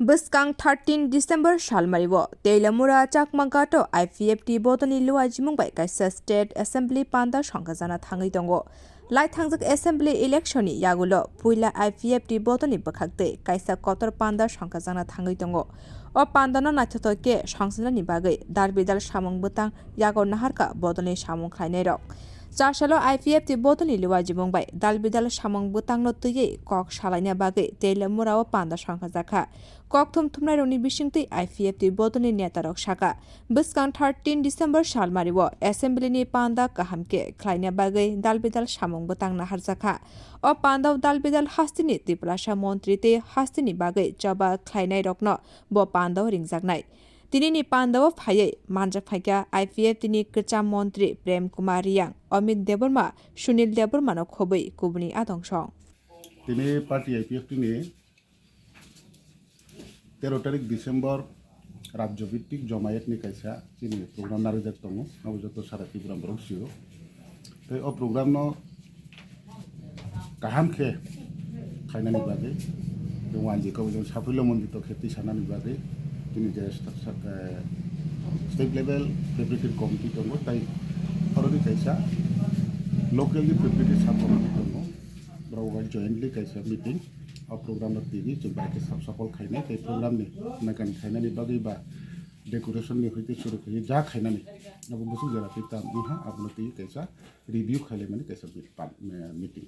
Buskang 13 December Shalmariwo, Teilamura Chakmaghat Ipft Botoni Lua Jimungbai Kaisa State Assembly Panda Songchajaknai Thangai tongo. Lai thangjak Assembly election ni yagulo Puila Ipft Botoni bakhakte Kaisa Kotor Panda Songchajaknai Thangai tongo. O Panda no naithotoke Songchajaknai ni bagai darbidal samung butang yago naharka Botoni samung khlainai rok. Chashalo Ipft Botoni Lua Jimungbai dalbidal samung butang no tuye kok salaina bagai Teilamura o Panda Songchajakha. KOKTUM thumnai roni bisingtui Ipft Botoni netarok saka Buskang 13 December Shalmariwo Assembly ni Panda kahamke khlaina bagai dalbidal samung butang naharjakha. O Panda dalbidal Haste ni TRIPURA mantri te Haste ni bagai jaba khlainai rokno bo Panda ringjaknai. Tini ni Panda o phaiye manjak phaika Ipft ni kcha mantri Beremni Amit Deborma Sunil Deborma no khobui kubuni adongsong. Tini party Ipft ni 13 তারিখ December রাজ্যভিত্তিক জমায়েতনি কাইসা চিনি programme নারীদের দङ নবজাত সারা ত্রিপুরা বরং CO তাই ও programme ন কাহামখে খাইনানি বাদে ওয়ানজি কবজন সাফল্য মন্ডিত খেতি সানানি বাদে তিনি যে স্টেট লেভেল প্রিপারেটরি কমিটি দङ তাই ফরদি কাইসা লোকালি প্রিপারেটরি সাব কমিটি দङ ব্রাউগার জয়েন্টলি কাইসা মিটিং और प्रोग्राम टीवी जो बाकी सब सफल खाने के प्रोग्राम ने नकन खाने ने बाकी बा डेकोरेशन ने होते शुरू किए जा खाने ने अब मुझे जरा पिता मुहा अब लोग कैसा रिव्यू खाले मैंने कैसा मीटिंग